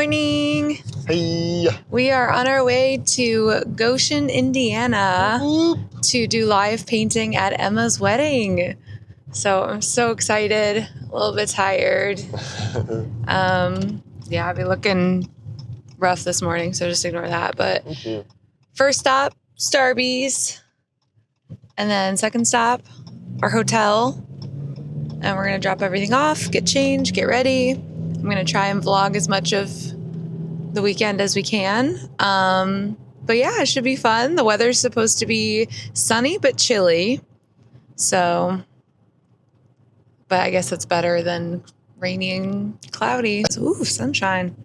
morning. Hey. We are on our way to Goshen, Indiana to do live painting at Emma's wedding. So I'm so excited, a little bit tired. Yeah, I've been looking rough this morning, so just ignore that. But first stop, Starbucks. And then second stop, our hotel. And we're going to drop everything off, get changed, get ready. I'm going to try and vlog as much of the weekend as we can. But yeah, it should be fun. The weather's supposed to be sunny but chilly. So, but I guess it's better than rainy and cloudy. Ooh, sunshine.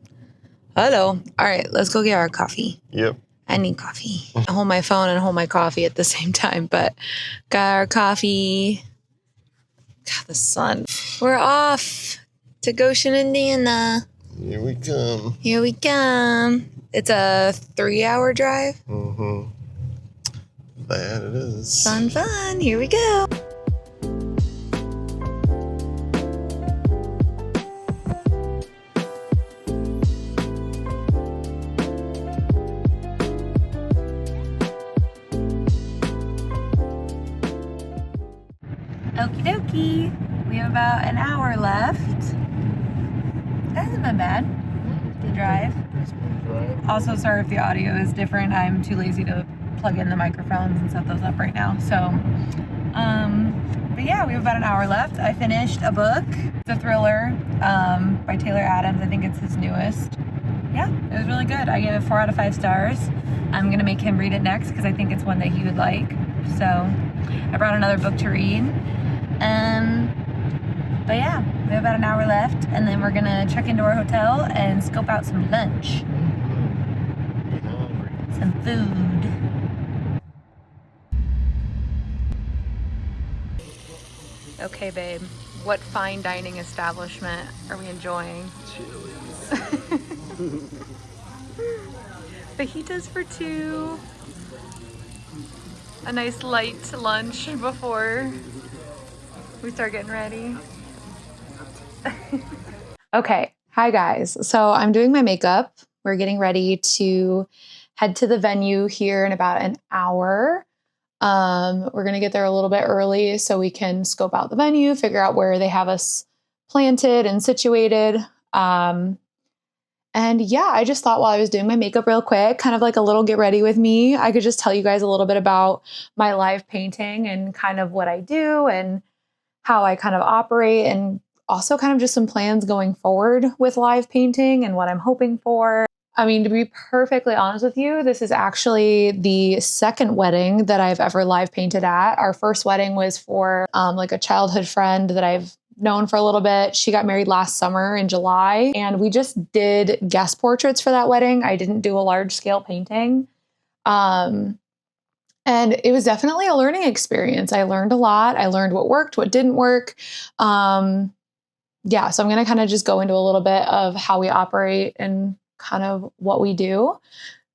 Hello. All right, let's go get our coffee. Yep. I need coffee. I hold my phone and hold my coffee at the same time, but got our coffee. God, the sun. We're off to Goshen, Indiana. Here we come. Here we come. It's a 3-hour drive. Mm-hmm. That it is. Fun. Here we go. Okie dokie. We have about an hour left. That hasn't been bad to drive. Also, sorry if the audio is different. I'm too lazy to plug in the microphones and set those up right now. So, but yeah, we have about an hour left. I finished a book. It's a thriller by Taylor Adams. I think it's his newest. Yeah, it was really good. I gave it 4 out of 5 stars. I'm going to make him read it next because I think it's one that he would like. So I brought another book to read. But yeah, we have about an hour left, and then we're gonna check into our hotel and scope out some lunch. Some food. Okay, babe, what fine dining establishment are we enjoying? Fajitas for 2. A nice light lunch before we start getting ready. Okay, hi guys. So I'm doing my makeup. We're getting ready to head to the venue here in about an hour. We're gonna get there a little bit early so we can scope out the venue, figure out where they have us planted and situated. And yeah, I just thought while I was doing my makeup real quick, kind of like a little get ready with me, I could just tell you guys a little bit about my live painting and kind of what I do and how I kind of operate, and also kind of just some plans going forward with live painting and what I'm hoping for. I mean, to be perfectly honest with you, this is actually the second wedding that I've ever live painted at. Our first wedding was for like a childhood friend that I've known for a little bit. She got married last summer in July, and we just did guest portraits for that wedding. I didn't do a large scale painting. And it was definitely a learning experience. I learned a lot. I learned what worked, what didn't work. Yeah, so I'm going to kind of just go into a little bit of how we operate and kind of what we do.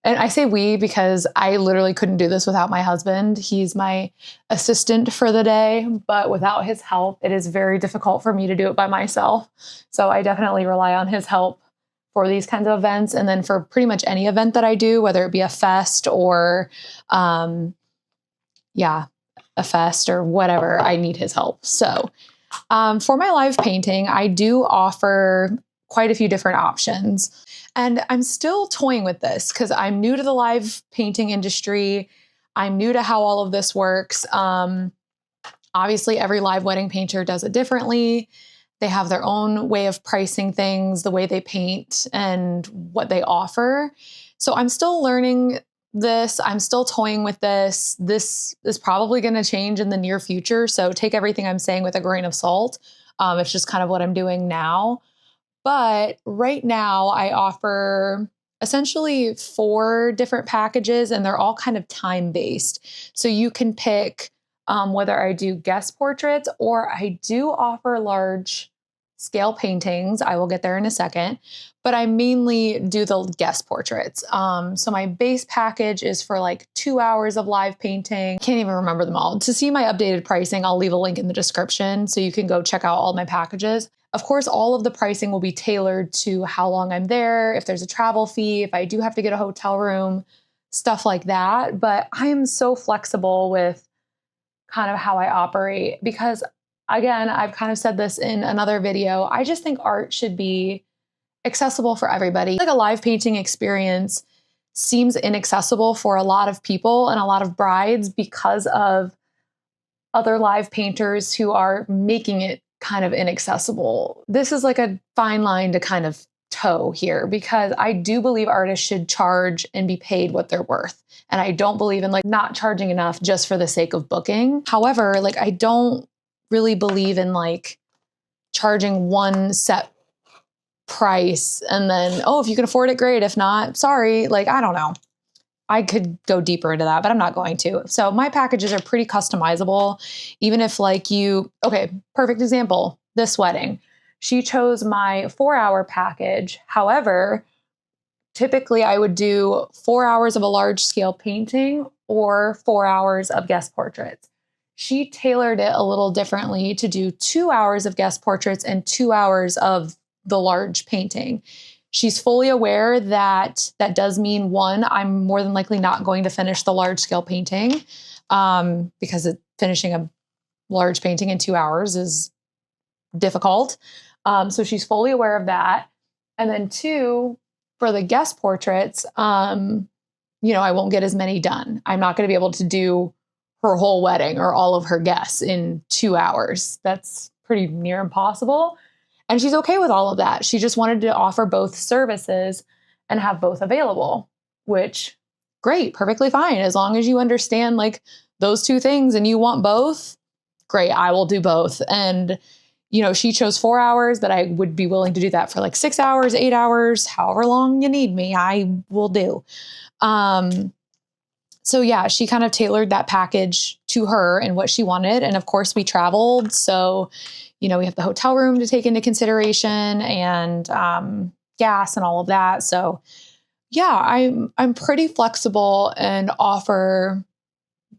And I say we because I literally couldn't do this without my husband. He's my assistant for the day, but without his help, it is very difficult for me to do it by myself. So I definitely rely on his help for these kinds of events. And then for pretty much any event that I do, whether it be a fest or, a fest or whatever, I need his help. So for my live painting, I do offer quite a few different options. And I'm still toying with this because I'm new to the live painting industry. I'm new to how all of this works. Obviously, every live wedding painter does it differently. They have their own way of pricing things, the way they paint, and what they offer. So I'm still learning this. I'm still toying with this. This is probably going to change in the near future. So take everything I'm saying with a grain of salt. It's just kind of what I'm doing now. But right now I offer essentially 4 different packages, and they're all kind of time-based. So you can pick whether I do guest portraits or I do offer large scale paintings. I will get there in a second, but I mainly do the guest portraits. So my base package is for like 2 hours of live painting. Can't even remember them all. To see my updated pricing, I'll leave a link in the description so you can go check out all my packages. Of course, all of the pricing will be tailored to how long I'm there, if there's a travel fee, if I do have to get a hotel room, stuff like that. But I am so flexible with kind of how I operate because, again, I've kind of said this in another video. I just think art should be accessible for everybody. Like a live painting experience seems inaccessible for a lot of people and a lot of brides because of other live painters who are making it kind of inaccessible. This is like a fine line to kind of toe here because I do believe artists should charge and be paid what they're worth. And I don't believe in like not charging enough just for the sake of booking. However, like I don't really believe in like charging one set price and then, oh, if you can afford it, great. If not, sorry. Like, I don't know. I could go deeper into that, but I'm not going to. So my packages are pretty customizable. Even if like okay, perfect example, this wedding. She chose my 4-hour package. However, typically I would do 4 hours of a large scale painting or 4 hours of guest portraits. She tailored it a little differently to do 2 hours of guest portraits and 2 hours of the large painting. She's fully aware that that does mean one, I'm more than likely not going to finish the large scale painting because finishing a large painting in 2 hours is difficult. So she's fully aware of that. And then two, for the guest portraits, I won't get as many done. I'm not going to be able to do her whole wedding or all of her guests in 2 hours. That's pretty near impossible. And she's okay with all of that. She just wanted to offer both services and have both available, which great, perfectly fine. As long as you understand like those two things and you want both, great, I will do both. And, she chose 4 hours, but I would be willing to do that for like 6 hours, 8 hours, however long you need me, I will do. So yeah, she kind of tailored that package to her and what she wanted. And of course we traveled. So, we have the hotel room to take into consideration and gas and all of that. So yeah, I'm pretty flexible and offer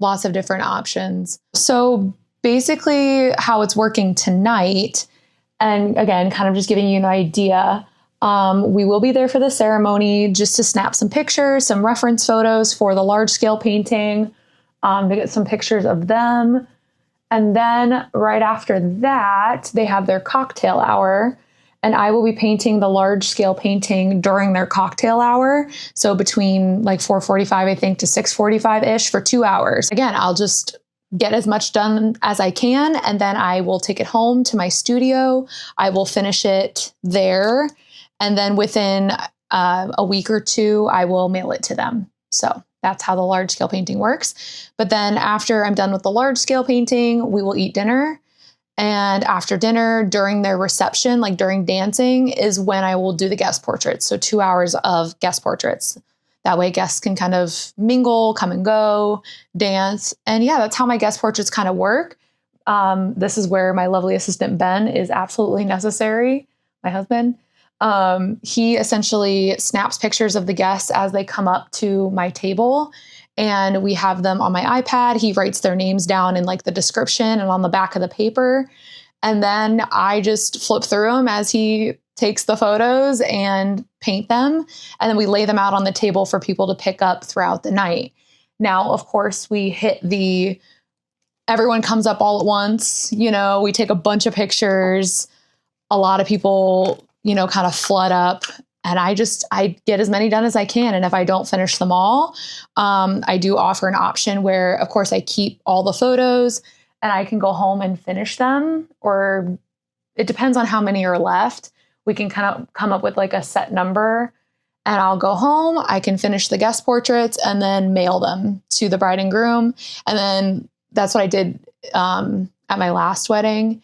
lots of different options. So basically how it's working tonight, and again, kind of just giving you an idea, we will be there for the ceremony just to snap some pictures, some reference photos for the large scale painting, to get some pictures of them. And then right after that, they have their cocktail hour, and I will be painting the large scale painting during their cocktail hour. So between like 4:45, I think, to 6:45-ish for 2 hours. Again, I'll just get as much done as I can, and then I will take it home to my studio. I will finish it there. And then within a week or two, I will mail it to them. So that's how the large scale painting works. But then after I'm done with the large scale painting, we will eat dinner. And after dinner, during their reception, like during dancing, is when I will do the guest portraits. So 2 hours of guest portraits. That way guests can kind of mingle, come and go, dance. And yeah, that's how my guest portraits kind of work. This is where my lovely assistant, Ben, is absolutely necessary, my husband. He essentially snaps pictures of the guests as they come up to my table, and we have them on my iPad. He writes their names down in like the description and on the back of the paper. And then I just flip through them as he takes the photos and paint them. And then we lay them out on the table for people to pick up throughout the night. Now, of course, we hit everyone comes up all at once. We take a bunch of pictures. A lot of people kind of flood up, and I get as many done as I can. And if I don't finish them all, I do offer an option where, of course, I keep all the photos and I can go home and finish them, or it depends on how many are left. We can kind of come up with like a set number, and I'll go home, I can finish the guest portraits and then mail them to the bride and groom. And then that's what I did at my last wedding.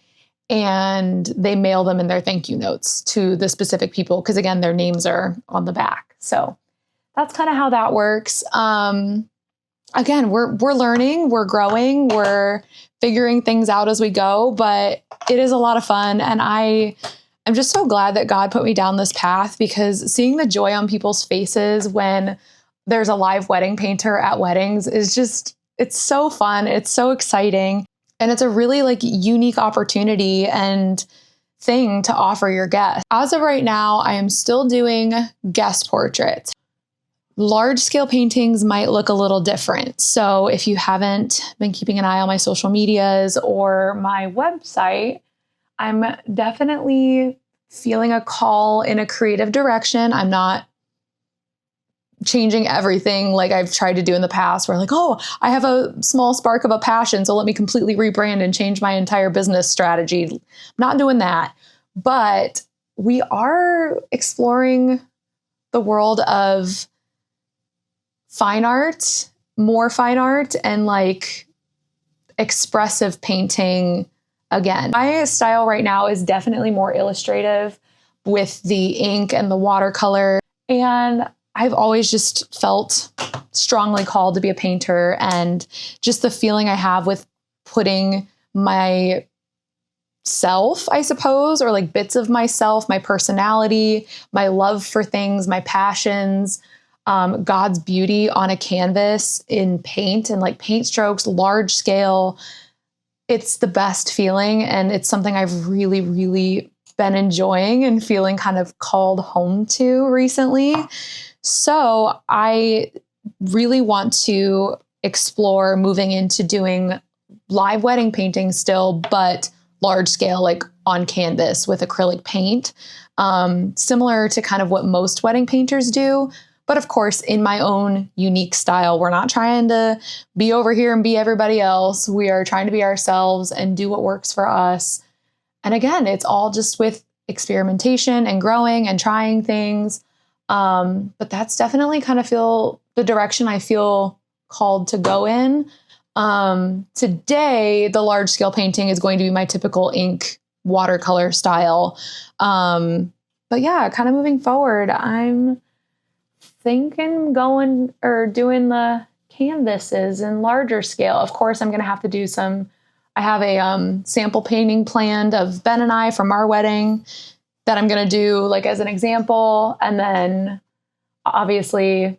And they mail them in their thank you notes to the specific people, because again, their names are on the back. So that's kind of how that works. Again, we're learning, we're growing, we're figuring things out as we go, but it is a lot of fun. And I'm just so glad that God put me down this path, because seeing the joy on people's faces when there's a live wedding painter at weddings is just, it's so fun. It's so exciting. And it's a really like unique opportunity. And thing to offer your guests. As of right now, I am still doing guest portraits. Large scale paintings might look a little different. So if you haven't been keeping an eye on my social medias or my website, I'm definitely feeling a call in a creative direction. I'm not changing everything like I've tried to do in the past where like, oh, I have a small spark of a passion, so let me completely rebrand and change my entire business strategy. I'm not doing that. But we are exploring the world of fine art, more fine art, and like expressive painting again. My style right now is definitely more illustrative with the ink and the watercolor. And I've always just felt strongly called to be a painter, and just the feeling I have with putting myself, I suppose, or like bits of myself, my personality, my love for things, my passions, God's beauty on a canvas in paint and like paint strokes, large scale. It's the best feeling. And it's something I've really, really been enjoying and feeling kind of called home to recently. So I really want to explore moving into doing live wedding painting still, but large scale, like on canvas with acrylic paint, similar to kind of what most wedding painters do. But of course, in my own unique style. We're not trying to be over here and be everybody else. We are trying to be ourselves and do what works for us. And again, it's all just with experimentation and growing and trying things. But that's definitely kind of feel the direction I feel called to go in. Today, the large scale painting is going to be my typical ink watercolor style. But yeah, kind of moving forward, I'm thinking going or doing the canvases in larger scale. Of course, I'm going to have to do I have a sample painting planned of Ben and I from our wedding that I'm going to do like as an example. And then obviously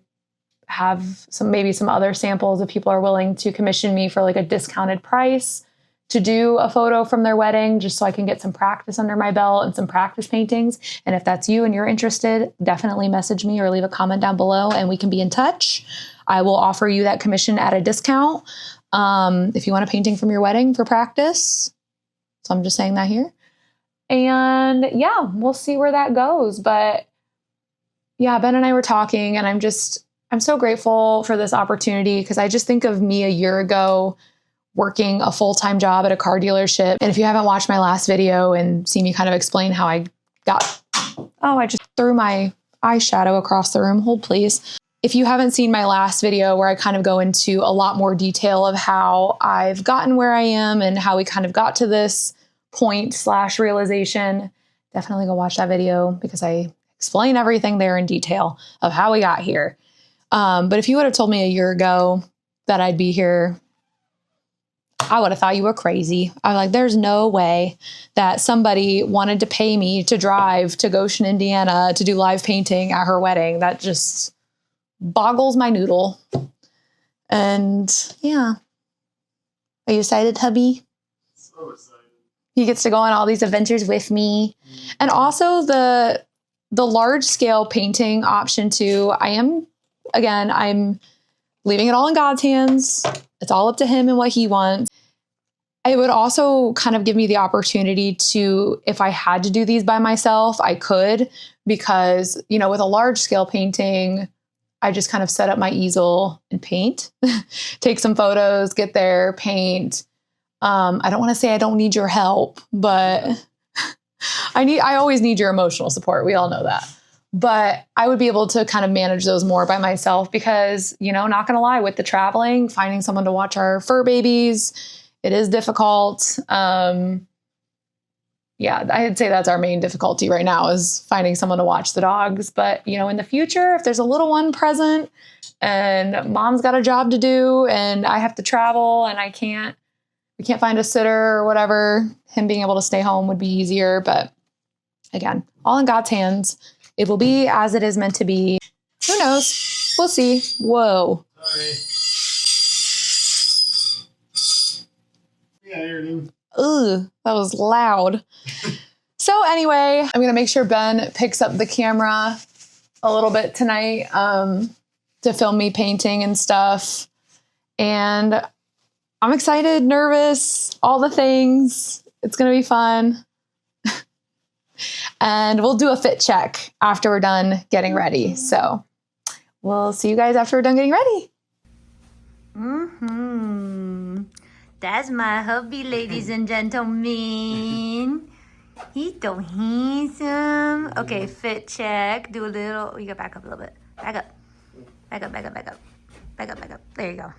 have maybe some other samples if people are willing to commission me for like a discounted price to do a photo from their wedding, just so I can get some practice under my belt and some practice paintings. And if that's you and you're interested, definitely message me or leave a comment down below and we can be in touch. I will offer you that commission at a discount if you want a painting from your wedding for practice. So I'm just saying that here. And yeah, we'll see where that goes. But yeah, Ben and I were talking, and I'm so grateful for this opportunity, because I just think of me a year ago working a full-time job at a car dealership. And if you haven't watched my last video and seen me kind of explain how I just threw my eyeshadow across the room. Hold please. If you haven't seen my last video where I kind of go into a lot more detail of how I've gotten where I am and how we kind of got to this point/realization, definitely go watch that video, because I explain everything there in detail of how we got here. But if you would have told me a year ago that I'd be here, I would have thought you were crazy. I'm like, there's no way that somebody wanted to pay me to drive to Goshen, Indiana to do live painting at her wedding. That just boggles my noodle. And yeah. Are you excited, hubby? So excited. He gets to go on all these adventures with me. And also the large scale painting option too. I'm leaving it all in God's hands. It's all up to him and what he wants. It would also kind of give me the opportunity to, if I had to do these by myself, I could, because, with a large scale painting, I just kind of set up my easel and paint, take some photos, get there, paint. I don't want to say I don't need your help, but I always need your emotional support. We all know that. But I would be able to kind of manage those more by myself, because, not going to lie, with the traveling, finding someone to watch our fur babies, it is difficult. Yeah, I'd say that's our main difficulty right now, is finding someone to watch the dogs. But, in the future, if there's a little one present and mom's got a job to do and I have to travel and we can't find a sitter or whatever, him being able to stay home would be easier. But again, all in God's hands. It will be as it is meant to be. Who knows? We'll see. Whoa. Sorry. Yeah, I heard him. Ugh, that was loud. So anyway, I'm going to make sure Ben picks up the camera a little bit tonight to film me painting and stuff. And I'm excited, nervous, all the things. It's going to be fun. And we'll do a fit check after we're done getting ready. So we'll see you guys after we're done getting ready. That's my hubby, ladies and gentlemen. He's so handsome. Okay, fit check. Do a little. You got back up a little bit. Back up. Back up, back up, back up. Back up, back up. There you go.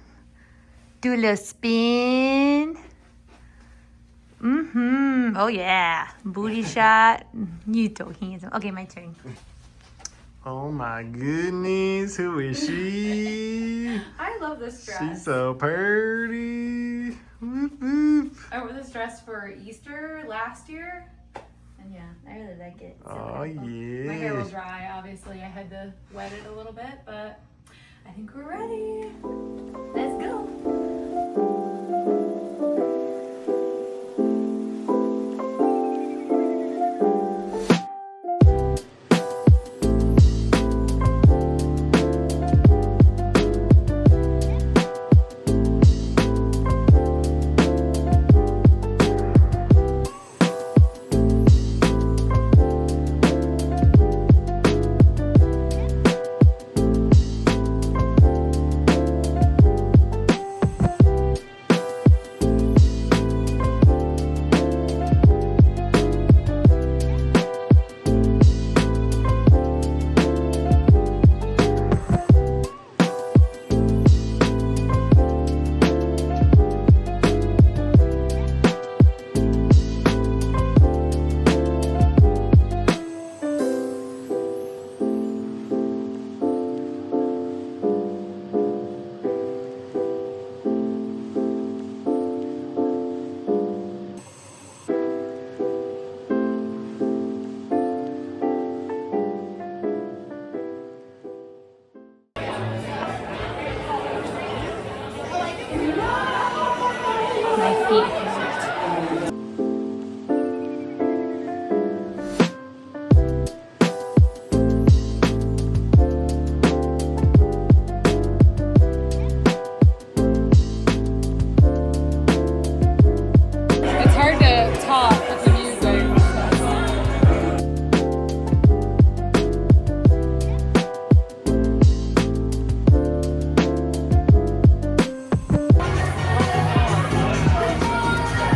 Do a little spin. Oh, yeah. Booty shot. You so handsome. Okay, my turn. Oh my goodness, who is she? I love this dress. She's so pretty. Whoop, whoop. I wore this dress for Easter last year. And yeah, I really like it. So Oh beautiful. yeah. My hair will dry, obviously. I had to wet it a little bit, but I think we're ready. Let's go. My feet hurt. It's hard to talk with the music.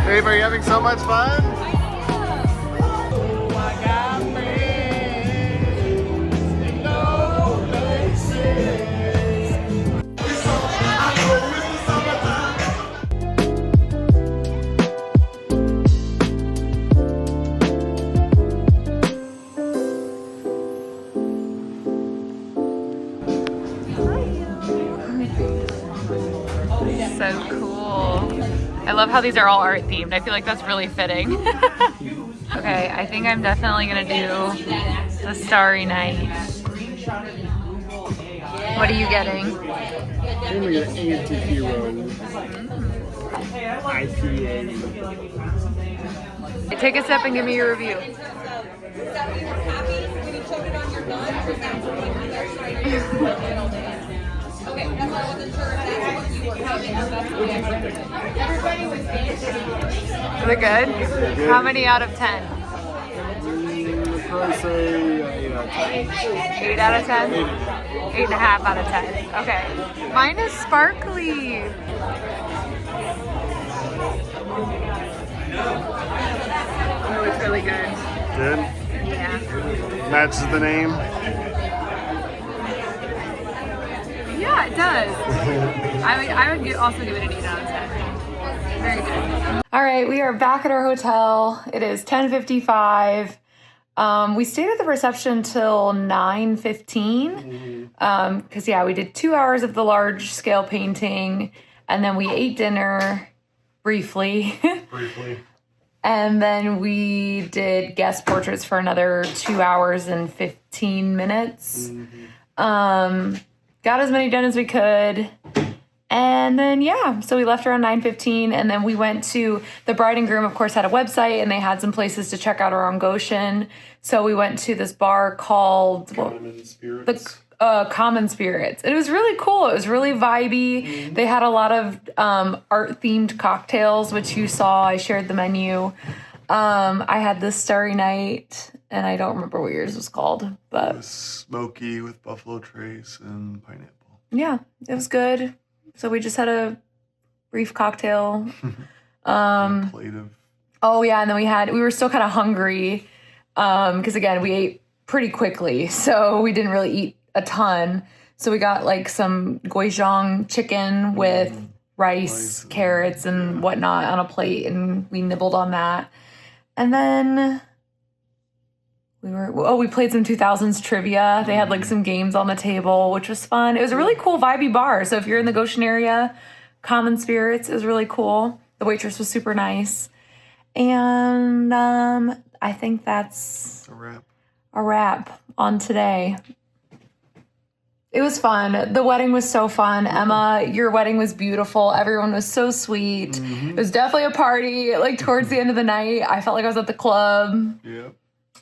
Babe, are you having so much fun? So cool. I love how these are all art themed. I feel like that's really fitting. Okay, I think I'm definitely gonna do the Starry Night. What are you getting? Give me an anti-hero. ICA. Take a sip and give me your review. Is it good? How many out of 10? I'd probably say 8 out of 10. 8 out of 10? 8.5 out of 10. Okay. Mine is sparkly. Oh, it's really good. Good? Yeah. Matches the name. Yeah, it does. I would also give it an 8 out of 10. Very good. All right, we are back at our hotel. It is 10:55. We stayed at the reception till 9:15. Because we did 2 hours of the large scale painting, and then we ate dinner briefly. And then we did guest portraits for another 2 hours and 15 minutes. Got as many done as we could. And then, yeah, so we left around 9:15, and then we went to the bride and groom, of course, had a website, and they had some places to check out around Goshen. So we went to this bar called Common Spirits. Common Spirits. It was really cool. It was really vibey. Mm-hmm. They had a lot of art-themed cocktails, which you saw. I shared the menu. I had this Starry Night, and I don't remember what yours was called, It but was smoky with Buffalo Trace and pineapple. yeah, it was good. So we just had a brief cocktail. A plate of. Oh yeah, and then we were still kind of hungry because again we ate pretty quickly, so we didn't really eat a ton. So we got like some Goshen chicken with rice, carrots, and whatnot on a plate, and we nibbled on that. And then we played some 2000s trivia. They had like some games on the table, which was fun. It was a really cool vibey bar. So if you're in the Goshen area, Common Spirits is really cool. The waitress was super nice. And I think that's a wrap on today. It was fun. The wedding was so fun. Emma, your wedding was beautiful. Everyone was so sweet. It was definitely a party. Like towards the end of the night, I felt like I was at the club. Yep.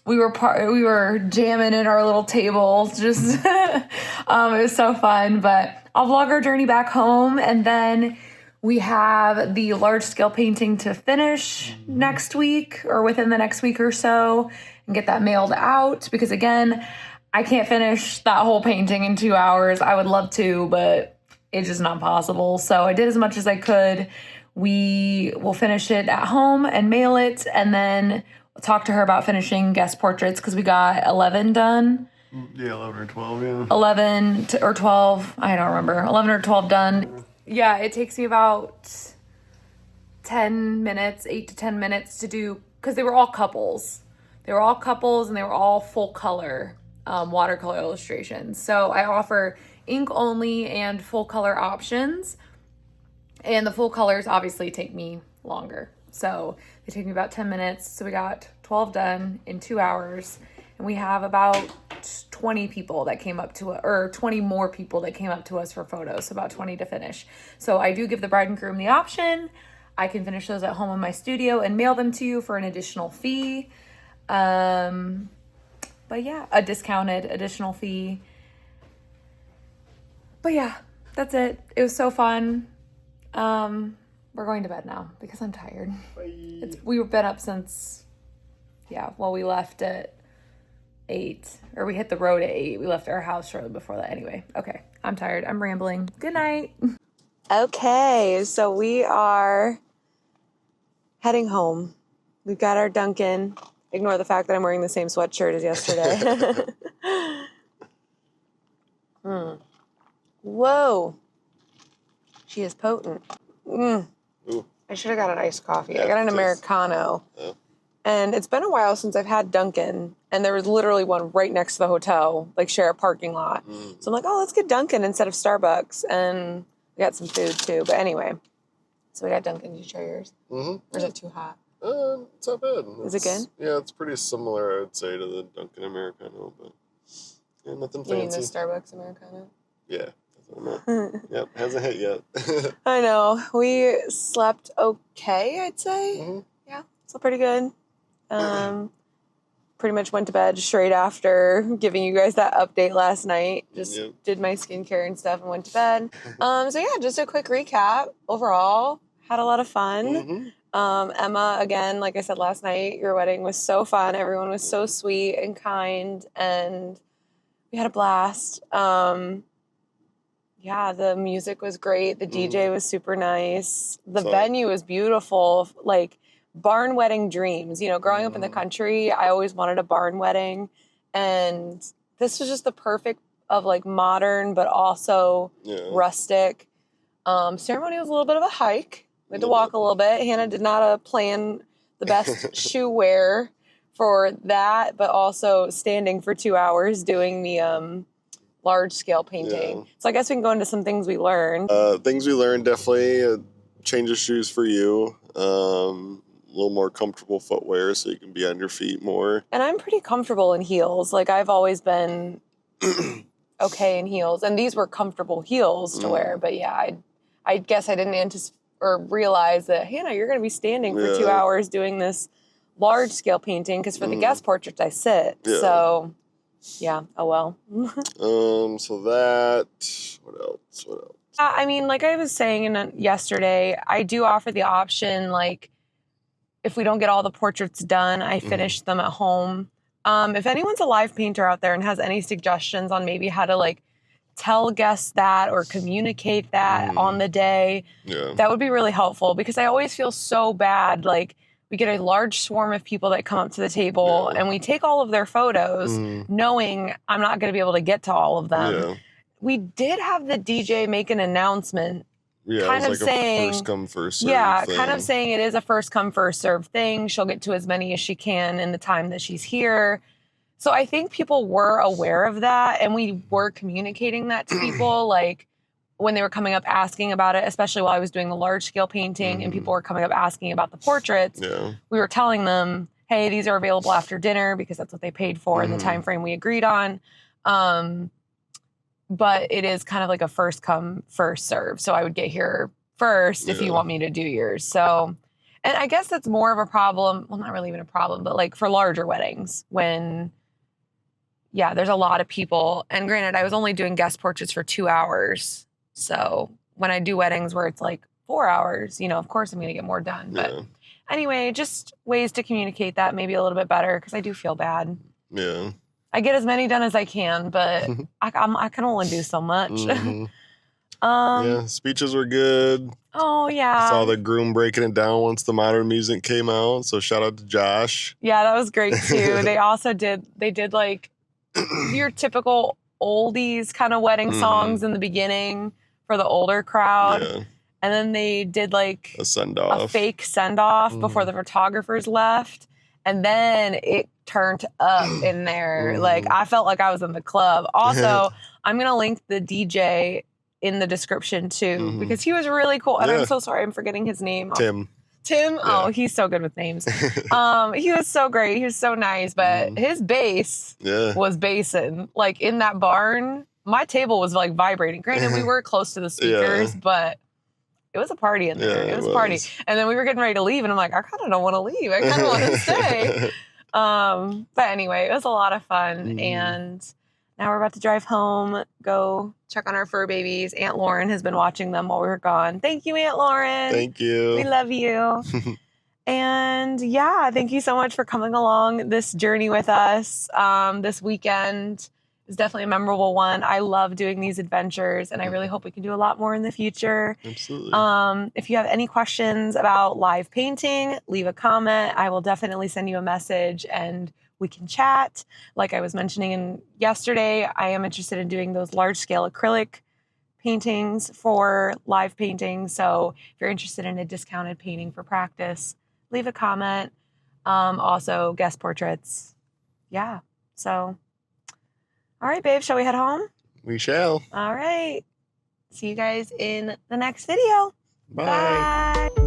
We were jamming in our little tables. Just it was so fun. But I'll vlog our journey back home, and then we have the large scale painting to finish next week or within the next week or so, and get that mailed out. Because again, I can't finish that whole painting in 2 hours. I would love to, but it's just not possible. So I did as much as I could. We will finish it at home and mail it, and then talk to her about finishing guest portraits because we got 11 done. Yeah, 11 or 12, yeah. 11 or 12, I don't remember. 11 or 12 done. Yeah, it takes me about 10 minutes, 8 to 10 minutes to do, because they were all couples. They were all couples, and they were all full color watercolor illustrations. So I offer ink only and full color options. And the full colors obviously take me longer. So they take me about 10 minutes. So we got 12 done in 2 hours. And we have about 20 people that came up to us, or 20 more people that came up to us for photos. So about 20 to finish. So I do give the bride and groom the option. I can finish those at home in my studio and mail them to you for an additional fee. But yeah, a discounted additional fee. But yeah, that's it. It was so fun. We're going to bed now because I'm tired. We've been up since, we left at 8, or we hit the road at 8. We left our house shortly before that. Anyway, okay, I'm tired. I'm rambling. Good night. Okay, so we are heading home. We've got our Dunkin'. Ignore the fact that I'm wearing the same sweatshirt as yesterday. Whoa. She is potent. I should have got an iced coffee. I got an Americano. And it's been a while since I've had Dunkin'. And there was literally one right next to the hotel, like share a parking lot. So I'm like, oh, let's get Dunkin' instead of Starbucks. And we got some food too. But anyway, so we got Dunkin'. Did you try yours? Or is it too hot? It's not bad. Is it good? Yeah, it's pretty similar, I would say, to the Dunkin' Americano, but yeah, nothing fancy. You mean the Starbucks Americano? Yeah, that's what I meant. Yep, hasn't hit yet. I know. We slept okay, I'd say. Yeah, slept pretty good. Pretty much went to bed straight after giving you guys that update last night. Just did my skincare and stuff and went to bed. So yeah, just a quick recap. Overall, had a lot of fun. Emma, again, like I said last night, your wedding was so fun. Everyone was so sweet and kind, and we had a blast. Yeah, the music was great. The DJ was super nice. The venue was beautiful. Like, barn wedding dreams. You know, growing up in the country, I always wanted a barn wedding, and this was just the perfect of like modern but also rustic. Ceremony was a little bit of a hike. We had to walk a little bit. Hannah did not plan the best shoe wear for that, but also standing for 2 hours doing the large scale painting. So I guess we can go into some things we learned. Things we learned, definitely change of shoes for you. A little more comfortable footwear so you can be on your feet more. And I'm pretty comfortable in heels. Like, I've always been okay in heels. And these were comfortable heels to wear. But yeah, I guess I didn't anticipate or realize that, Hannah, you're going to be standing for 2 hours doing this large scale painting, because for the guest portraits I sit. Yeah. So yeah, oh well. So that, what else? I mean, like I was saying yesterday, I do offer the option, like, if we don't get all the portraits done, I finish them at home. If anyone's a live painter out there and has any suggestions on maybe how to like tell guests that or communicate that on the day, that would be really helpful, because I always feel so bad. Like, we get a large swarm of people that come up to the table and we take all of their photos knowing I'm not going to be able to get to all of them. Yeah. We did have the DJ make an announcement kind of like saying, a first come, first serve thing. Kind of saying it is a first come, first serve thing. She'll get to as many as she can in the time that she's here. So I think people were aware of that, and we were communicating that to people, like when they were coming up asking about it, especially while I was doing the large scale painting and people were coming up asking about the portraits. Yeah. We were telling them, hey, these are available after dinner, because that's what they paid for in the time frame we agreed on. But it is kind of like a first come, first serve. So I would get here first if you want me to do yours. So, and I guess that's more of a problem. Well, not really even a problem, but like for larger weddings when, there's a lot of people. And granted, I was only doing guest portraits for 2 hours. So when I do weddings where it's like 4 hours, of course I'm going to get more done. But anyway, just ways to communicate that maybe a little bit better, because I do feel bad. Yeah. I get as many done as I can, but I can only do so much. Speeches were good. Oh, yeah. Saw the groom breaking it down once the modern music came out. So shout out to Josh. Yeah, that was great too. They did like your typical oldies kind of wedding songs in the beginning for the older crowd. Yeah. And then they did like a send-off. A fake send-off before the photographers left. And then it turned up in there. Like, I felt like I was in the club. Also, I'm going to link the DJ in the description too, because he was really cool. And I'm so sorry, I'm forgetting his name. Tim? Yeah. Oh, he's so good with names. He was so great. He was so nice. But his bass was bassing. Like, in that barn, my table was like vibrating. Granted, we were close to the speakers, but it was a party in there. It was a party. And then we were getting ready to leave, and I'm like, I kind of don't want to leave. I kind of want to stay. But anyway, it was a lot of fun. And now we're about to drive home, go check on our fur babies. Aunt Lauren has been watching them while we were gone. Thank you, Aunt Lauren. Thank you. We love you. And thank you so much for coming along this journey with us. This weekend is definitely a memorable one. I love doing these adventures, and I really hope we can do a lot more in the future. Absolutely. If you have any questions about live painting, leave a comment. I will definitely send you a message and we can chat. Like I was mentioning yesterday, I am interested in doing those large scale acrylic paintings for live painting. So if you're interested in a discounted painting for practice, leave a comment. Also guest portraits. Yeah. So, all right, babe, shall we head home? We shall. All right. See you guys in the next video. Bye. Bye.